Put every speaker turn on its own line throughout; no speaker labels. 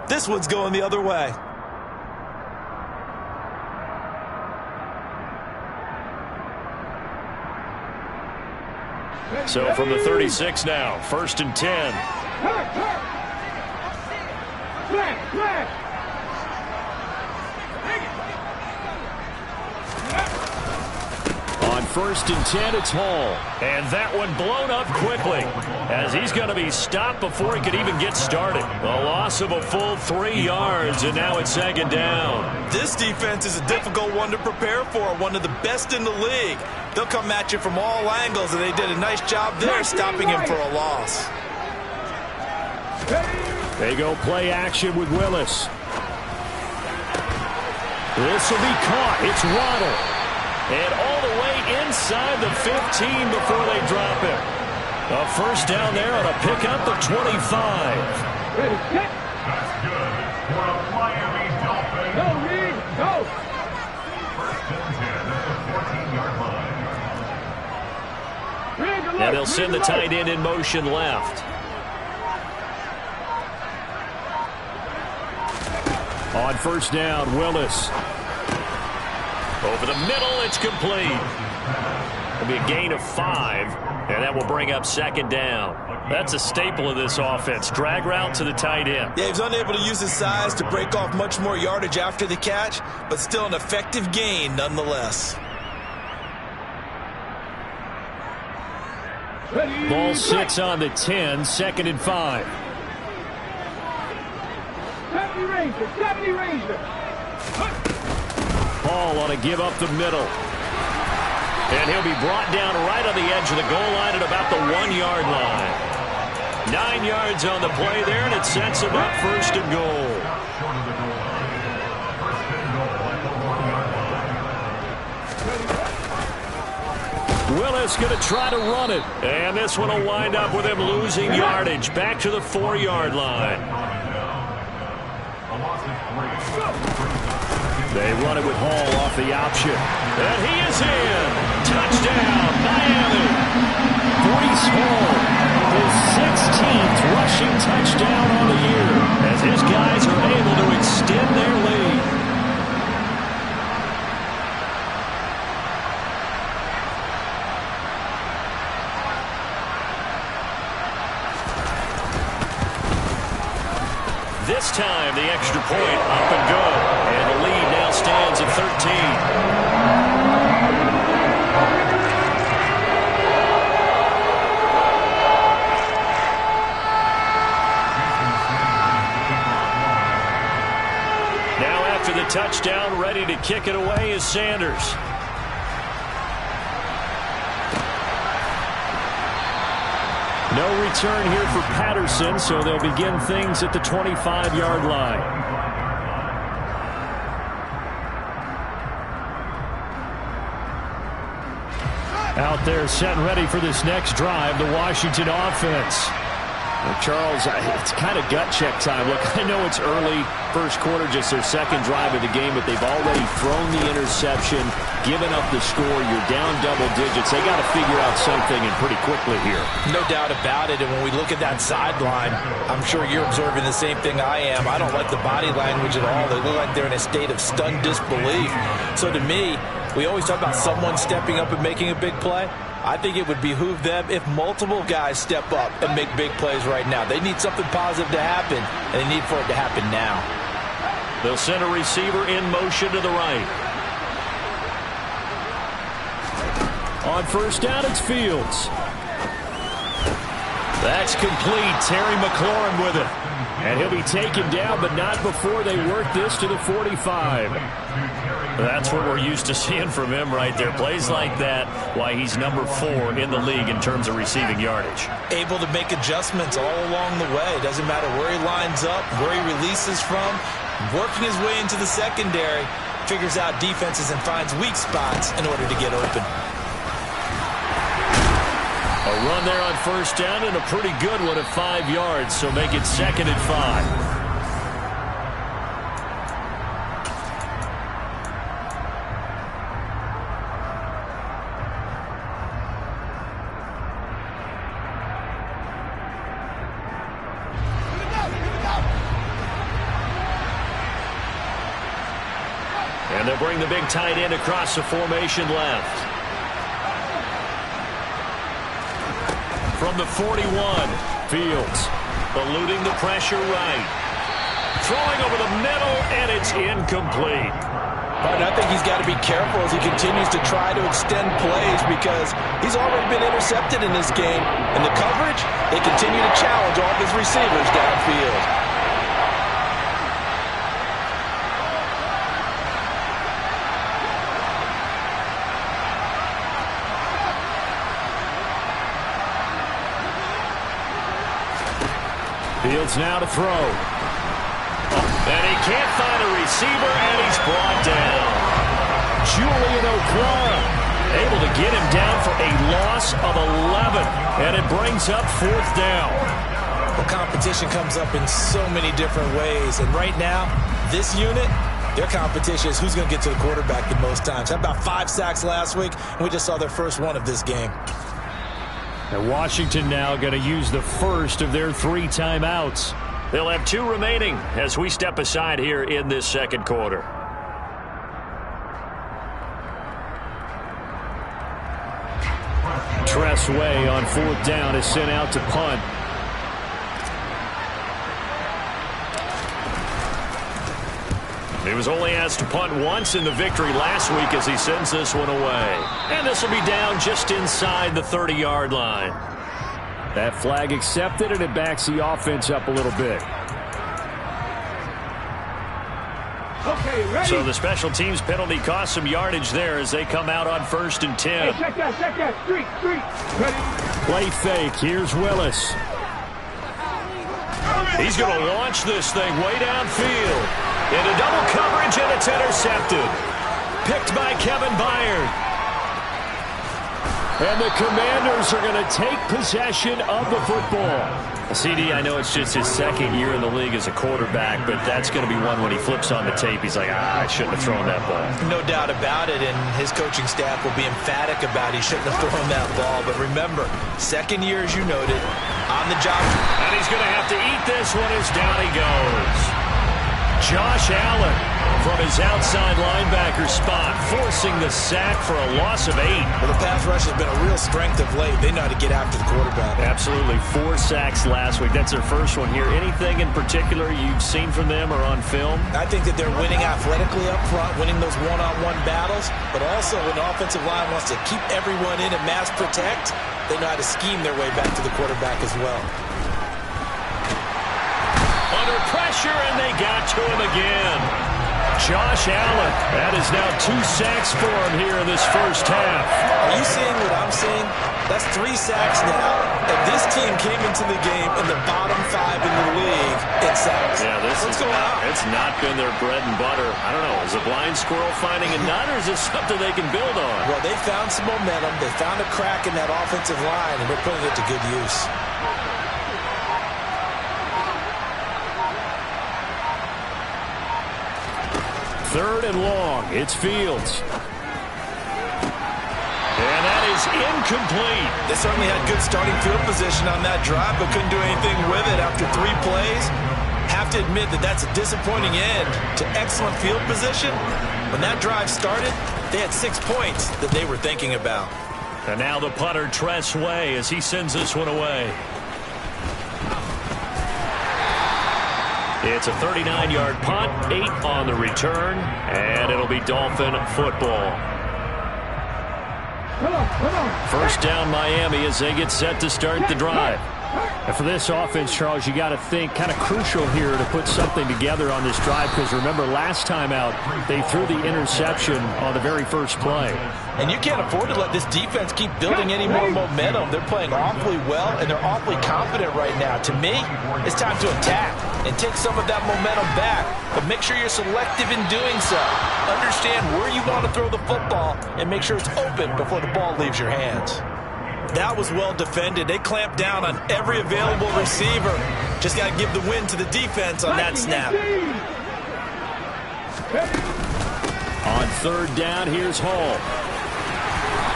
This one's going the other way.
So from the 36 now, 1st and 10. On 1st and 10, it's Hall. And that one blown up quickly as he's going to be stopped before he could even get started. A loss of a full 3 yards, and now it's 2nd down.
This defense is a difficult one to prepare for, one of the best in the league. They'll come at you from all angles, and they did a nice job there stopping him for a loss.
They go play action with Willis. This will be caught. It's Waddle. And all the way inside the 15 before they drop it. A 1st down there on a pickup of 25.
That's good for a Miami Dolphins. Go, Reed, go. 1st and 10 at the 14-yard line.
And they'll send the tight end in motion left. On 1st down, Willis. Over the middle, it's complete. It'll be a gain of 5, and that will bring up 2nd down. That's a staple of this offense. Drag route to the tight end.
Yeah, he was unable to use his size to break off much more yardage after the catch, but still an effective gain nonetheless.
Ball sits on the 10, 2nd and 5.
70 Ranger, 70 Ranger.
Hall on a give up the middle. And he'll be brought down right on the edge of the goal line at about the 1-yard line. 9 yards on the play there, and it sets him up 1st and goal. Willis going to try to run it. And this one will wind up with him losing yardage. Back to the 4-yard line. They run it with Hall off the option. And he is in. Touchdown, Miami. Breece Hall, his 16th rushing touchdown on the year, as his guys are able to extend their lead. This time, the extra point up and good. And the lead now stands at 13. Now after the touchdown, ready to kick it away is Sanders. No return here for Patterson, so they'll begin things at the 25-yard line. Out there set and ready for this next drive, the Washington offense. Well, Charles, it's kind of gut check time. Look, I know it's early, 1st quarter, just their 2nd drive of the game, but they've already thrown the interception, given up the score. You're down double digits. They got to figure out something, and pretty quickly here.
No doubt about it, and when we look at that sideline, I'm sure you're observing the same thing I am. I don't like the body language at all. They look like they're in a state of stunned disbelief. So to me, we always talk about someone stepping up and making a big play. I think it would behoove them if multiple guys step up and make big plays right now. They need something positive to happen, and they need for it to happen now.
They'll send a receiver in motion to the right. On 1st down, it's Fields. That's complete. Terry McLaurin with it. And he'll be taken down, but not before they work this to the 45. That's what we're used to seeing from him right there. Plays like that, why he's number 4 in the league in terms of receiving yardage.
Able to make adjustments all along the way. Doesn't matter where he lines up, where he releases from. Working his way into the secondary, figures out defenses and finds weak spots in order to get open.
A run there on 1st down, and a pretty good one at 5 yards, so make it 2nd and 5. they'll bring the big tight end across the formation left. From the 41, Fields eluding the pressure right. Throwing over the middle, and it's incomplete.
And I think he's got to be careful as he continues to try to extend plays because he's already been intercepted in this game. And the coverage, they continue to challenge all of his receivers downfield.
Fields now to throw. And he can't find a receiver, and he's brought down. Julian O'Quara able to get him down for a loss of 11, and it brings up 4th down.
Well, competition comes up in so many different ways, and right now, this unit, their competition is who's going to get to the quarterback the most times. How about 5 sacks last week, and we just saw their first one of this game.
And Washington now going to use the first of their 3 timeouts. They'll have 2 remaining as we step aside here in this second quarter. Tressway on 4th down is sent out to punt. He was only asked to punt once in the victory last week as he sends this one away. And this will be down just inside the 30-yard line. That flag accepted, and it backs the offense up a little bit.
Okay, ready.
So the special teams penalty cost some yardage there as they come out on 1st and 10.
Hey, check that. Street. Ready.
Play fake. Here's Willis. He's going to launch this thing way downfield. Into double coverage, and it's intercepted. Picked by Kevin Byard. And the Commanders are going to take possession of the football. CD, I know it's just his 2nd year in the league as a quarterback, but that's going to be one when he flips on the tape. He's like, I shouldn't have thrown that ball.
No doubt about it, and his coaching staff will be emphatic about he shouldn't have thrown that ball. But remember, 2nd year, as you noted, on the job.
And he's going to have to eat this one as down he goes. Josh Allen from his outside linebacker spot, forcing the sack for a loss of 8.
Well, the pass rush has been a real strength of late. They know how to get after the quarterback.
Absolutely. 4 sacks last week. That's their first one here. Anything in particular you've seen from them or on film?
I think that they're winning athletically up front, winning those one-on-one battles, but also when the offensive line wants to keep everyone in and mass protect, they know how to scheme their way back to the quarterback as well.
Under pressure, and they got to him again. Josh Allen. That is now 2 sacks for him here in this first half.
Are you seeing what I'm seeing? That's 3 sacks now, and this team came into the game in the bottom 5 in the league in sacks.
Yeah, what's going on? It's not been their bread and butter. I don't know. Is a blind squirrel finding a nut, or is this something they can build on?
Well, they found some momentum. They found a crack in that offensive line, and they're putting it to good use.
Third and long. It's Fields. And that is incomplete.
They certainly had good starting field position on that drive, but couldn't do anything with it after 3 plays. Have to admit that that's a disappointing end to excellent field position. When that drive started, they had 6 points that they were thinking about.
And now the punter, Tressway, as he sends this one away. It's a 39-yard punt, 8 on the return, and it'll be Dolphin football. First down Miami as they get set to start the drive. And for this offense, Charles, you got to think kind of crucial here to put something together on this drive, because remember last time out they threw the interception on the very first play.
And you can't afford to let this defense keep building any more momentum. They're playing awfully well, and they're awfully confident right now. To me, it's time to attack and take some of that momentum back. But make sure you're selective in doing so. Understand where you want to throw the football and make sure it's open before the ball leaves your hands. That was well defended. They clamped down on every available receiver. Just got to give the win to the defense on that snap.
On third down, here's Hall.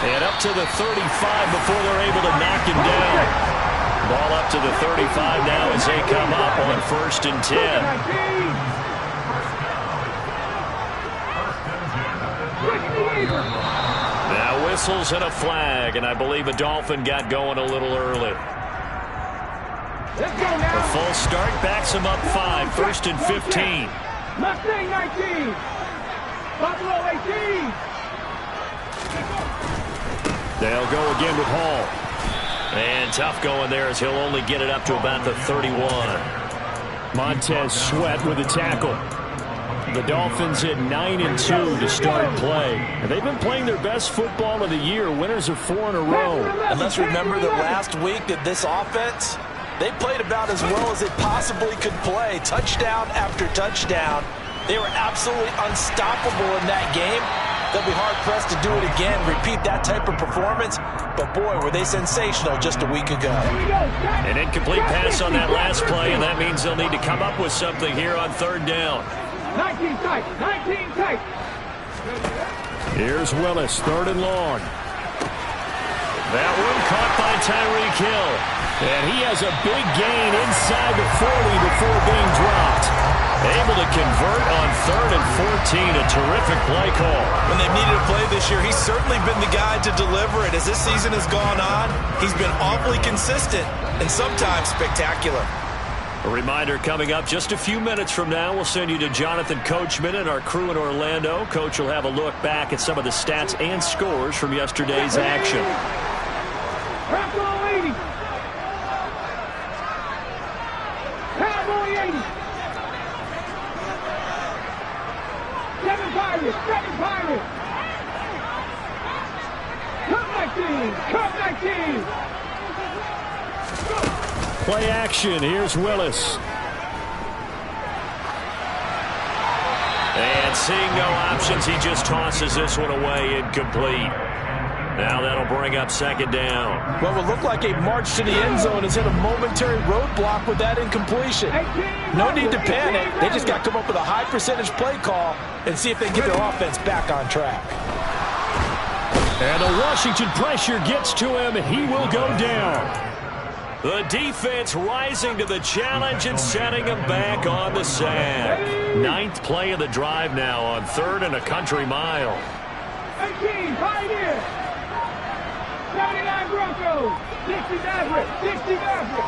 And up to the 35 before they're able to knock him down. Ball up to the 35 now as they come up on 1st and 10. whistles and a flag, and I believe a Dolphin got going a little early.
Let's go now.
A full start backs him up 5, 1st and 15.
Mustang 19. Buffalo 18.
They'll go again with Hall. And tough going there as he'll only get it up to about the 31. Montez Sweat with a tackle. The Dolphins hit 9-2 to start play. And they've been playing their best football of the year. Winners of 4 in a row.
And let's remember that last week that this offense, they played about as well as it possibly could play. Touchdown after touchdown. They were absolutely unstoppable in that game. They'll be hard-pressed to do it again, repeat that type of performance. But, boy, were they sensational just a week ago.
An incomplete pass on that last play, and that means they'll need to come up with something here on 3rd down.
19 tight. 19 tight.
Here's Willis, 3rd and long. That one caught by Tyreek Hill. And he has a big gain inside the 40 before being dropped. Able to convert on 3rd and 14. A terrific play call.
When they've needed a play this year, he's certainly been the guy to deliver it. As this season has gone on, he's been awfully consistent and sometimes spectacular.
A reminder coming up just a few minutes from now, we'll send you to Jonathan Coachman and our crew in Orlando. Coach will have a look back at some of the stats and scores from yesterday's action.
Buffalo 80. Cowboy 80. 7 Pirates. 7 Pirates. Cup 19. Cup 19.
Play action. Here's Willis. And seeing no options, he just tosses this one away incomplete. Now that'll bring up 2nd down.
What will look like a march to the end zone has hit a momentary roadblock with that incompletion. No need to panic. They just got to come up with a high percentage play call and see if they can get their offense back on track.
And the Washington pressure gets to him, and he will go down. The defense rising to the challenge and setting him back on the sack. 9th play of the drive now on 3rd and a country mile.
18, Pioneer. 79 Broncos. 60 Maverick. 60 Maverick.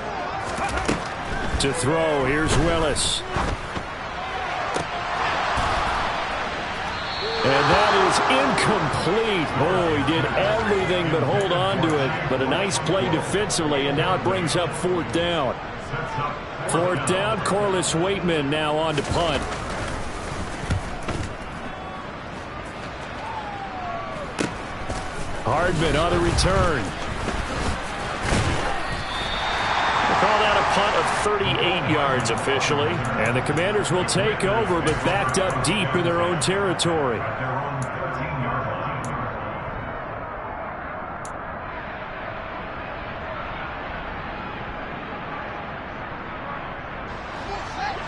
To throw, here's Willis. And that is incomplete. Oh, he did everything but hold on to it. But a nice play defensively, and now it brings up 4th down. 4th down, Corliss Waitman now on to punt. Hardman on the return. We'll call that a punt of 38 yards officially. And the Commanders will take over, but backed up deep in their own territory.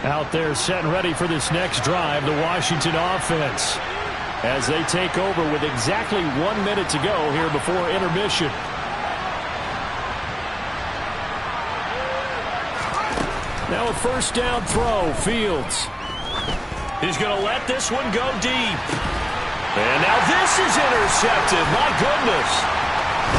Out there set and ready for this next drive, the Washington offense, as they take over with exactly 1 minute to go here before intermission. Now a 1st down throw, Fields. He's going to let this one go deep. And now this is intercepted. My goodness.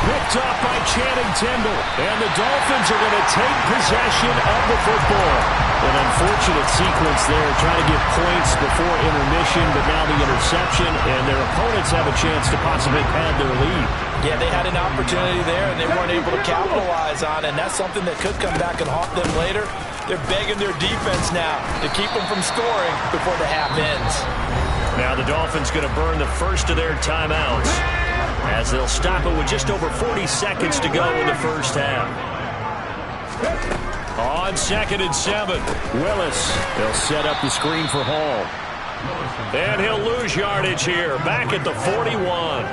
Picked off by Channing Tindall. And the Dolphins are going to take possession of the football. An unfortunate sequence there, trying to get points before intermission, but now the interception, and their opponents have a chance to possibly pad their lead.
Yeah, they had an opportunity there, and they weren't able to capitalize on it, and that's something that could come back and haunt them later. They're begging their defense now to keep them from scoring before the half ends.
Now the Dolphins going to burn the first of their timeouts, as they'll stop it with just over 40 seconds to go in the first half. On 2nd and 7, Willis. They'll set up the screen for Hall. And he'll lose yardage here, back at the 41.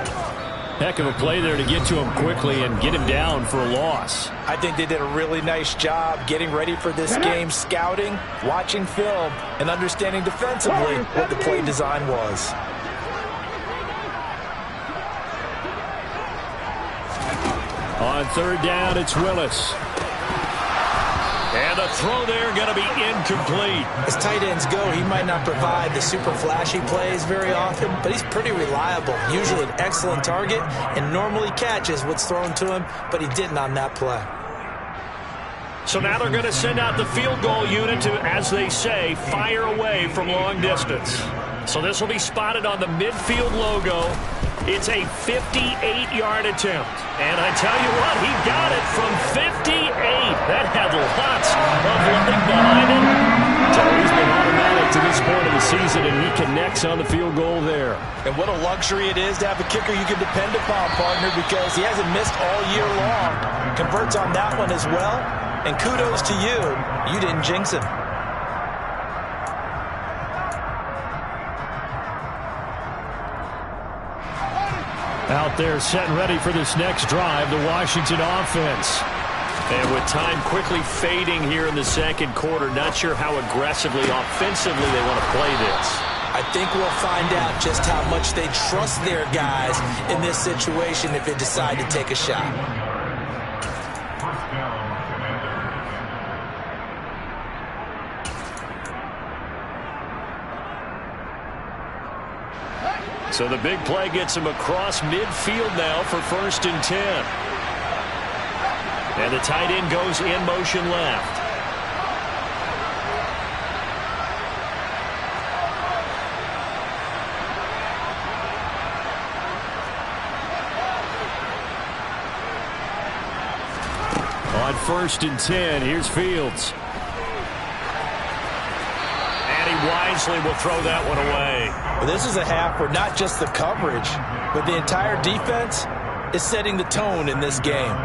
Heck of a play there to get to him quickly and get him down for a loss.
I think they did a really nice job getting ready for this game, scouting, watching film, and understanding defensively what the play design was.
On 3rd down, it's Willis. And the throw there going to be incomplete.
As tight ends go, he might not provide the super flashy plays very often, but he's pretty reliable. Usually an excellent target and normally catches what's thrown to him, but he didn't on that play.
So now they're going to send out the field goal unit to, as they say, fire away from long distance. So this will be spotted on the midfield logo. It's a 58-yard attempt. And I tell you what, he got it from 58. That had lots of leg behind it. So he's been automatic to this point of the season, and he connects on the field goal there.
And what a luxury it is to have a kicker you can depend upon, partner, because he hasn't missed all year long. Converts on that one as well. And kudos to you. You didn't jinx him.
Out there set and ready for this next drive, the Washington offense. And with time quickly fading here in the second quarter, not sure how aggressively, offensively they want to play this.
I think we'll find out just how much they trust their guys in this situation if they decide to take a shot.
So the big play gets him across midfield now for 1st and 10. And the tight end goes in motion left. On 1st and 10, here's Fields. And he wisely will throw that one away.
Well, this is a half where not just the coverage, but the entire defense is setting the tone in this game.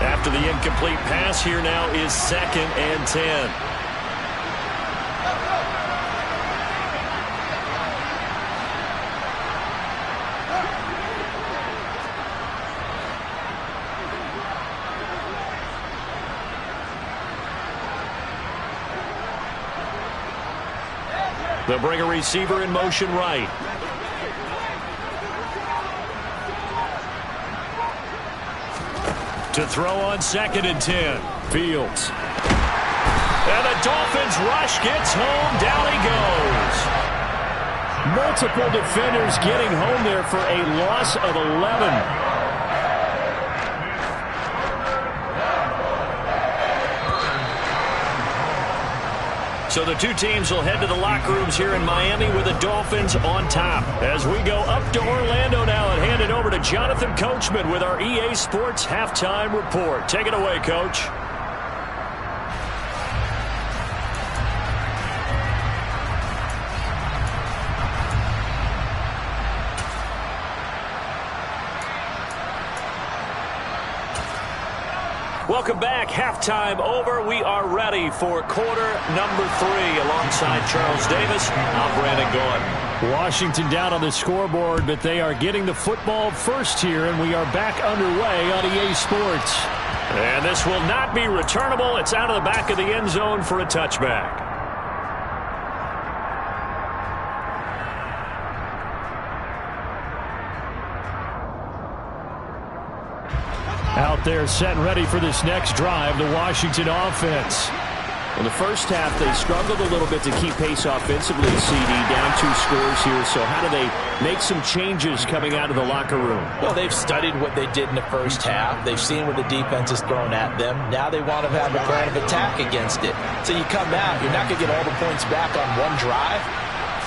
After the incomplete pass, here now is 2nd and 10. They'll bring a receiver in motion right. To throw on 2nd and 10. Fields. And the Dolphins rush gets home. Down he goes. Multiple defenders getting home there for a loss of 11. So the two teams will head to the locker rooms here in Miami with the Dolphins on top. As we go up to Orlando now and hand it over to Jonathan Coachman with our EA Sports Halftime Report. Take it away, Coach. Welcome back. Halftime over. We are ready for quarter number 3. Alongside Charles Davis, I'm Brandon Gaudin. Washington down on the scoreboard, but they are getting the football first here, and we are back underway on EA Sports. And this will not be returnable. It's out of the back of the end zone for a touchback. Out there set and ready for this next drive, the Washington offense. In the first half, they struggled a little bit to keep pace offensively, CD, down 2 scores here. So how do they make some changes coming out of the locker room?
Well, they've studied what they did in the first half. They've seen what the defense has thrown at them. Now they want to have a plan of attack against it. So you come out, you're not going to get all the points back on one drive,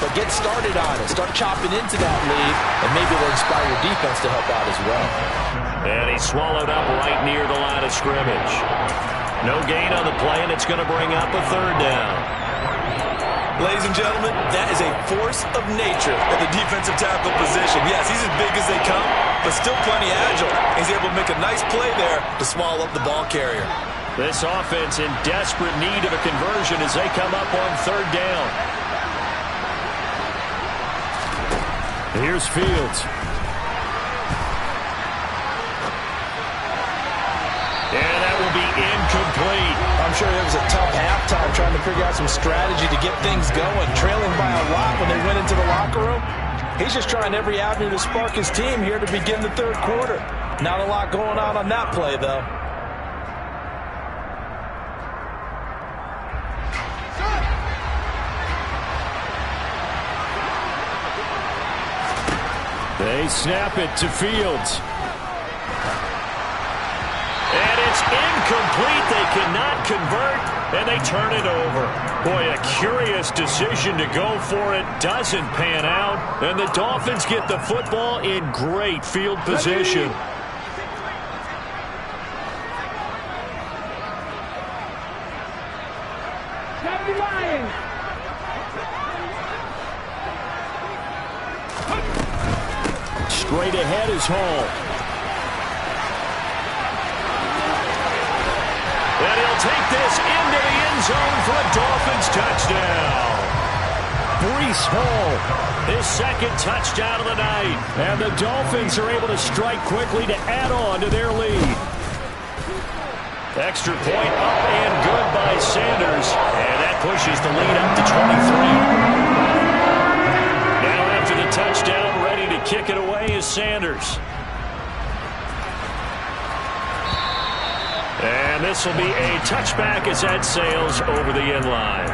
but get started on it. Start chopping into that lead, and maybe it'll inspire your defense to help out as well.
And he's swallowed up right near the line of scrimmage. No gain on the play, and it's going to bring up a 3rd down.
Ladies and gentlemen, that is a force of nature at the defensive tackle position. Yes, he's as big as they come, but still plenty agile. He's able to make a nice play there to swallow up the ball carrier.
This offense in desperate need of a conversion as they come up on 3rd down. Here's Fields. And that will be incomplete.
I'm sure it was a tough halftime trying to figure out some strategy to get things going. Trailing by a lot when they went into the locker room. He's just trying every avenue to spark his team here to begin the 3rd quarter. Not a lot going on that play, though.
They snap it to Fields. And it's incomplete. They cannot convert, and they turn it over. Boy, a curious decision to go for it. Doesn't pan out, and the Dolphins get the football in great field position. Straight ahead is Hall. And he'll take this into the end zone for a Dolphins touchdown. Breece Hall, his second touchdown of the night. And the Dolphins are able to strike quickly to add on to their lead. Extra point up and good by Sanders. And that pushes the lead up to 23. Now after the touchdown, ready to kick it away is Sanders. And this will be a touchback as that sails over the end line.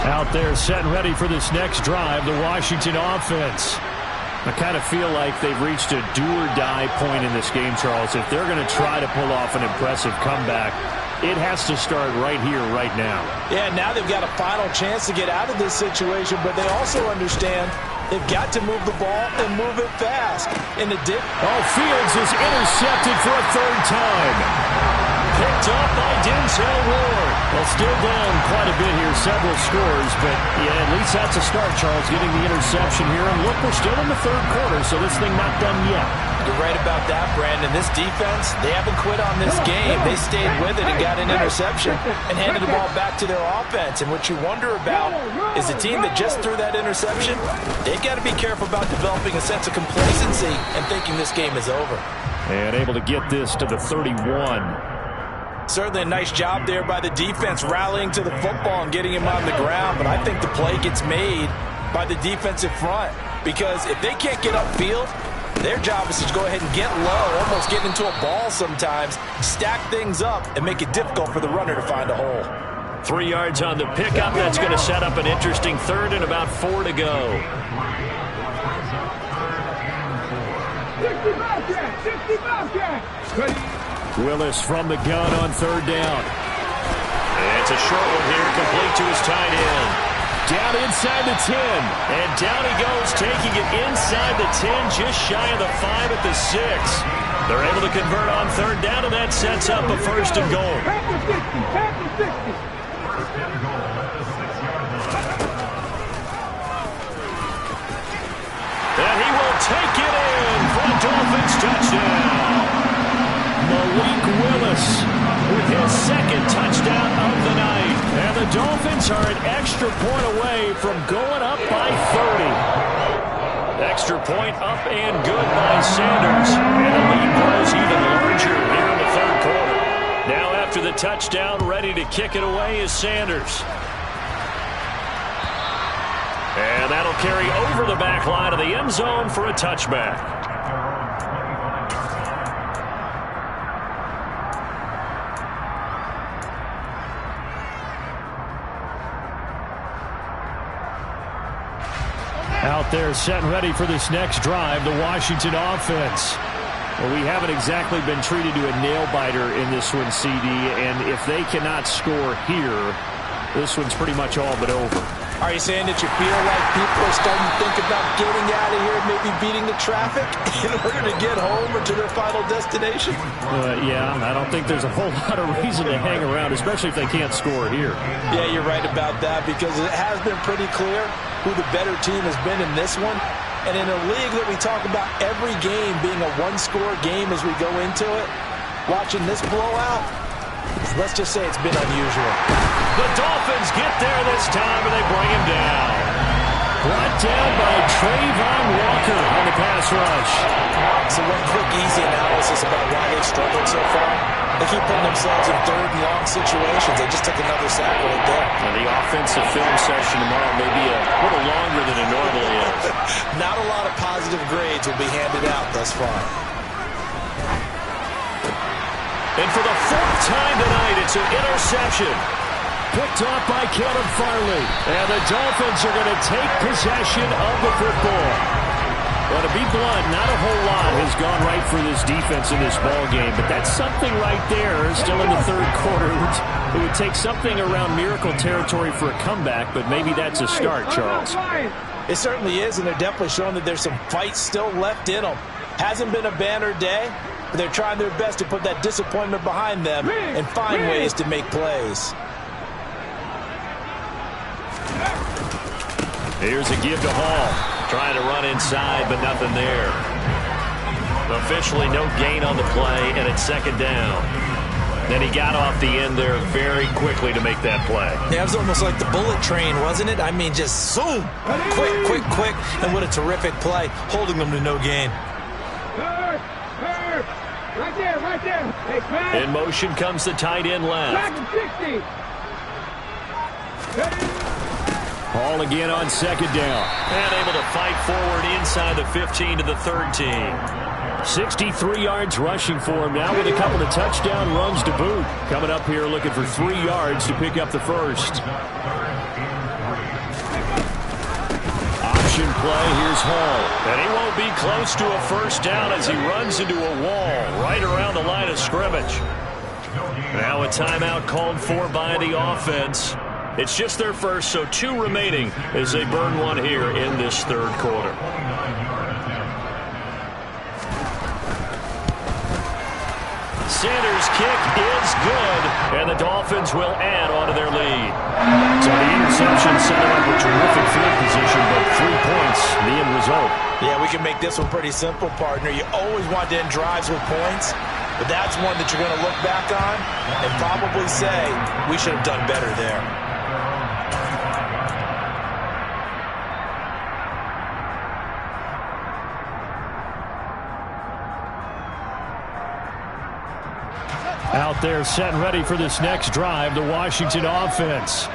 Out there set and ready for this next drive, the Washington offense. I kind of feel like they've reached a do-or-die point in this game, Charles. If they're going to try to pull off an impressive comeback, it has to start right here, right now.
Yeah, now they've got a final chance to get out of this situation, but they also understand they've got to move the ball and move it fast.
Fields is intercepted for a third time. Picked up by Denzel Ward. Well, still down quite a bit here, several scores, but yeah, at least that's a start, Charles, getting the interception here. And look, we're still in the third quarter, so this thing not done yet.
You're right about that, Brandon. This defense, they haven't quit on this game. They stayed with it and got an interception and handed the ball back to their offense. And what you wonder about is the team that just threw that interception, they've got to be careful about developing a sense of complacency and thinking this game is over.
And able to get this to the 31.
Certainly a nice job there by the defense rallying to the football and getting him on the ground. But I think the play gets made by the defensive front, because if they can't get upfield, their job is to go ahead and get low, almost get into a ball sometimes, stack things up, and make it difficult for the runner to find a hole.
3 yards on the pickup. That's going to set up an interesting third and about 4 to go.
65
Willis from the gun on third down. It's a short one here, complete to his tight end. Down inside the 10. And down he goes, taking it inside the 10, just shy of the 5 at the 6. They're able to convert on third down, and that sets up a first and goal. And he will take it in for a Dolphins touchdown. Malik Willis with his second touchdown of the night. And the Dolphins are an extra point away from going up by 30. Extra point up and good by Sanders. And the lead grows even larger here in the third quarter. Now after the touchdown, ready to kick it away is Sanders. And that'll carry over the back line of the end zone for a touchback. Out there set and ready for this next drive, the Washington offense. Well, we haven't exactly been treated to a nail-biter in this one, CD, and if they cannot score here, this one's pretty much all but over.
Are you saying that you feel like people are starting to think about getting out of here, maybe beating the traffic in order to get home or to their final destination?
Yeah, I don't think there's a whole lot of reason to hang around, especially if they can't score here.
Yeah, you're right about that, because it has been pretty clear who the better team has been in this one. And in a league that we talk about every game being a one-score game as we go into it, watching this blowout, let's just say it's been unusual.
The Dolphins get there this time, and they bring him down. Brought down by Trayvon Walker on the pass rush.
So one quick, easy analysis about why they've struggled so far. They keep putting themselves in third and long situations. They just took another sack right there.
And the offensive film session tomorrow may be a little longer than it normally is.
Not a lot of positive grades will be handed out thus far.
And for the fourth time tonight, it's an interception. Picked off by Caleb Farley. And the Dolphins are going to take possession of the football. Well, to be blunt, not a whole lot has gone right for this defense in this ball game, but that's something right there. Still in the third quarter. It would take something around miracle territory for a comeback, but maybe that's a start, Charles.
It certainly is, and they're definitely showing that there's some fight still left in them. Hasn't been a banner day, but they're trying their best to put that disappointment behind them and find ways to make plays.
Here's a give to Hall. Trying to run inside, but nothing there. Officially no gain on the play, and it's second down. Then he got off the end there very quickly to make that play.
Yeah, it was almost like the bullet train, wasn't it? I mean, just zoom. Quick, quick, quick. And what a terrific play, holding them to no gain.
Right there, right there. Hey,
in motion comes the tight end left.
60.
Hall again on second down. And able to fight forward inside the 15 to the 13. 63 yards rushing for him now with a couple of touchdown runs to boot. Coming up here looking for 3 yards to pick up the first. Option play, here's Hall. And he won't be close to a first down as he runs into a wall right around the line of scrimmage. Now a timeout called for by the offense. It's just their first, so 2 remaining as they burn one here in this third quarter. Sanders' kick is good, and the Dolphins will add on to their lead. So the interception set up a terrific field position, but 3 points, the end result.
Yeah, we can make this one pretty simple, partner. You always want to end drives with points, but that's one that you're going to look back on and probably say, we should have done better there.
Out there set and ready for this next drive, the Washington offense.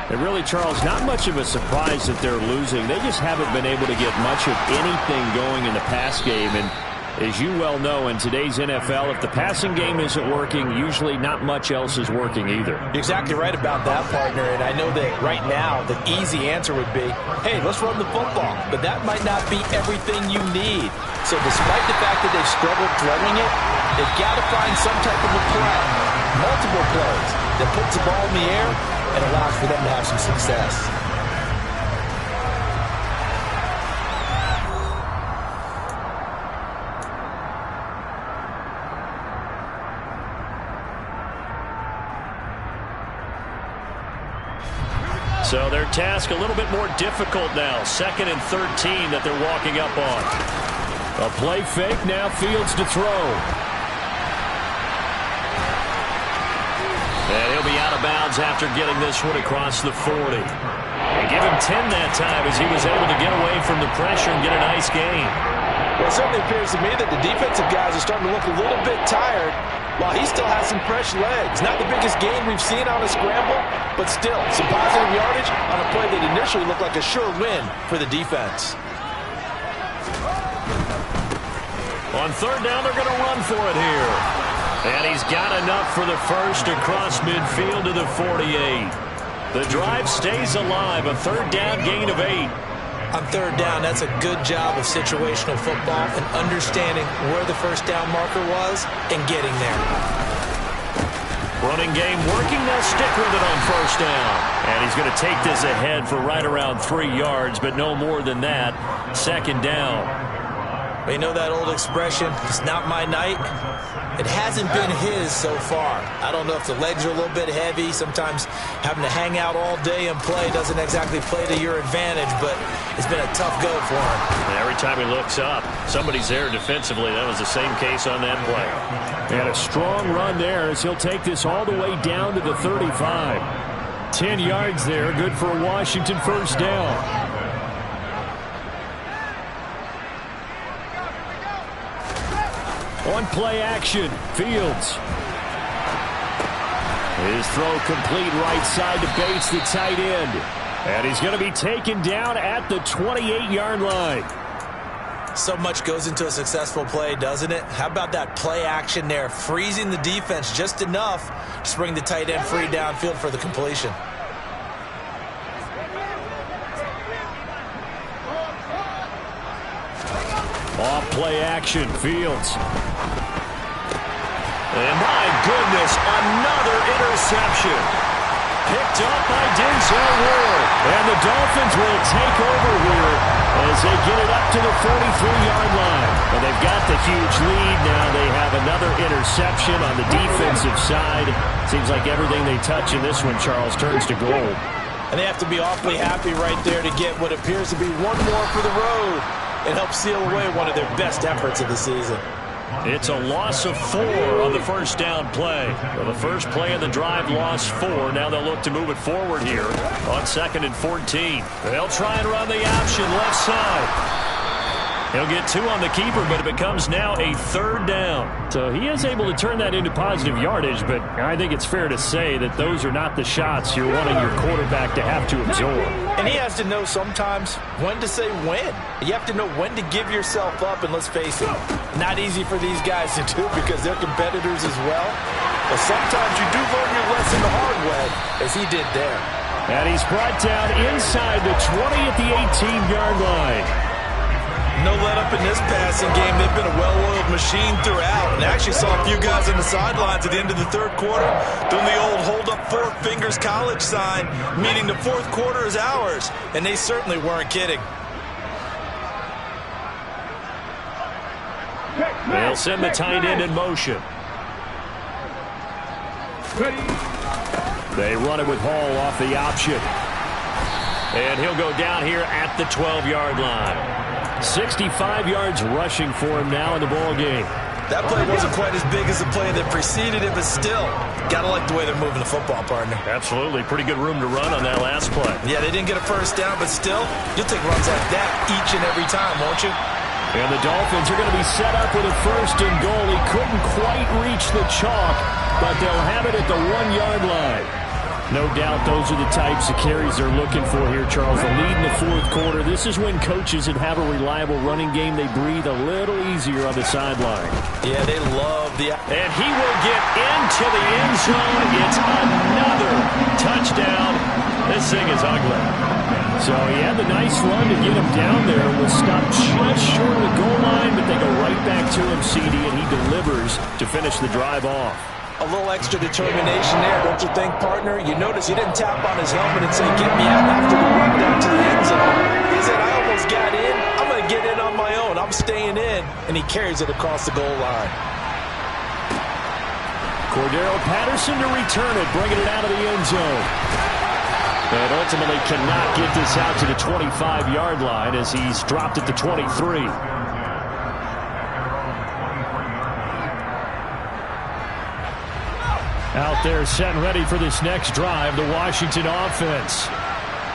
And really, Charles, not much of a surprise that they're losing. They just haven't been able to get much of anything going in the pass game. And as you well know, in today's NFL, if the passing game isn't working, usually not much else is working either.
You're exactly right about that, partner. And I know that right now the easy answer would be, hey, let's run the football. But that might not be everything you need. So despite the fact that they've struggled throwing it, they've got to find some type of a play, multiple plays, that puts the ball in the air and allows for them to have some success.
So their task a little bit more difficult now. 2nd and 13 that they're walking up on. A play fake, now Fields to throw. And he'll be out of bounds after getting this one across the 40. They give him 10 that time as he was able to get away from the pressure and get a nice gain.
Well, it certainly appears to me that the defensive guys are starting to look a little bit tired while he still has some fresh legs. Not the biggest gain we've seen on a scramble, but still some positive yardage on a play that initially looked like a sure win for the defense.
On 3rd down, they're going to run for it here. And he's got enough for the first across midfield to the 48. The drive stays alive, a 3rd down gain of 8.
On 3rd down, that's a good job of situational football and understanding where the first down marker was and getting there.
Running game working, they'll stick with it on 1st down. And he's going to take this ahead for right around 3 yards, but no more than that. 2nd down.
You know that old expression, it's not my night? It hasn't been his so far. I don't know if the legs are a little bit heavy. Sometimes having to hang out all day and play doesn't exactly play to your advantage, but it's been a tough go for him.
And every time he looks up, somebody's there defensively. That was the same case on that play. And a strong run there as he'll take this all the way down to the 35. 10 yards there, good for a Washington 1st down. On play action, Fields. His throw complete right side to Bates, the tight end. And he's going to be taken down at the 28-yard line.
So much goes into a successful play, doesn't it? How about that play action there, freezing the defense just enough to bring the tight end free downfield for the completion.
Off play action, Fields. And my goodness, another interception. Picked up by Denzel Ward. And the Dolphins will take over here as they get it up to the 43-yard line. Well, they've got the huge lead now. They have another interception on the defensive side. Seems like everything they touch in this one, Charles, turns to gold.
And they have to be awfully happy right there to get what appears to be one more for the road. It helps seal away one of their best efforts of the season.
It's a loss of 4 on the first down play. Well, the first play of the drive lost 4. Now they'll look to move it forward here on 2nd and 14. They'll try and run the option left side. He'll get 2 on the keeper, but it becomes now a 3rd down. So he is able to turn that into positive yardage, but I think it's fair to say that those are not the shots you're wanting your quarterback to have to absorb.
And he has to know sometimes when to say when. You have to know when to give yourself up, and let's face it, not easy for these guys to do because they're competitors as well. But sometimes you do learn your lesson the hard way, as he did there.
And he's brought down inside the 20 at the 18-yard line.
No let-up in this passing game. They've been a well-oiled machine throughout. And I actually saw a few guys on the sidelines at the end of the 3rd quarter doing the old hold-up 4 fingers college sign, meaning the 4th quarter is ours. And they certainly weren't kidding.
They'll send the tight end in motion. They run it with Hall off the option. And he'll go down here at the 12-yard line. 65 yards rushing for him now in the ball game.
That play wasn't quite as big as the play that preceded it, but still, gotta like the way they're moving the football, partner.
Absolutely. Pretty good room to run on that last play.
Yeah, they didn't get a first down, but still, you'll take runs like that each and every time, won't you?
And the Dolphins are going to be set up with a 1st and goal. He couldn't quite reach the chalk, but they'll have it at the 1-yard line. No doubt those are the types of carries they're looking for here, Charles. The lead in the 4th quarter. This is when coaches that have a reliable running game, they breathe a little easier on the sideline.
Yeah, they love the...
And he will get into the end zone. It's another touchdown. This thing is ugly. So he had the nice run to get him down there. Was stopped just short of the goal line, but they go right back to him, CD, and he delivers to finish the drive off.
A little extra determination there, don't you think, partner? You notice he didn't tap on his helmet and say, get me out after the run down to the end zone. He said, I almost got in. I'm going to get in on my own. I'm staying in. And he carries it across the goal line.
Cordero Patterson to return it, bringing it out of the end zone. And ultimately cannot get this out to the 25-yard line as he's dropped at the 23. Out there set and ready for this next drive, the Washington offense.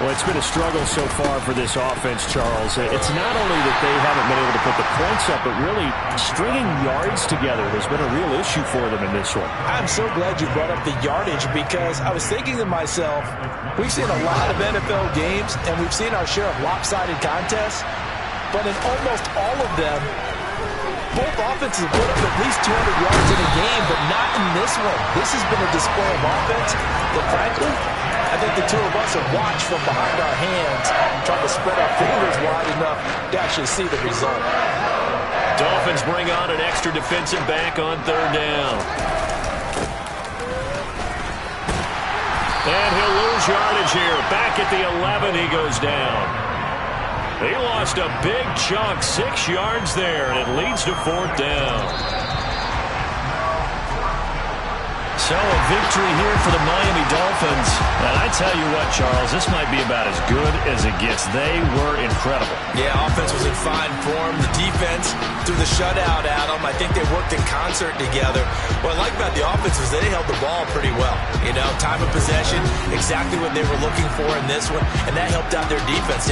Well, it's been a struggle so far for this offense, Charles. It's not only that they haven't been able to put the points up, but really stringing yards together has been a real issue for them in this one.
I'm so glad you brought up the yardage because I was thinking to myself, we've seen a lot of NFL games and we've seen our share of lopsided contests, but in almost all of them, both offenses put up at least 200 yards in a game, but not in this one. This has been a display of offense that, frankly, I think the two of us have watched from behind our hands, trying to spread our fingers wide enough to actually see the result.
Dolphins bring on an extra defensive back on 3rd down. And he'll lose yardage here. Back at the 11, he goes down. He lost a big chunk, 6 yards there, and it leads to 4th down. So a victory here for the Miami Dolphins. And I tell you what, Charles, this might be about as good as it gets. They were incredible.
Yeah, offense was in fine form. The defense threw the shutout at them. I think they worked in concert together. What I like about the offense was they held the ball pretty well. You know, time of possession, exactly what they were looking for in this one, and that helped out their defense.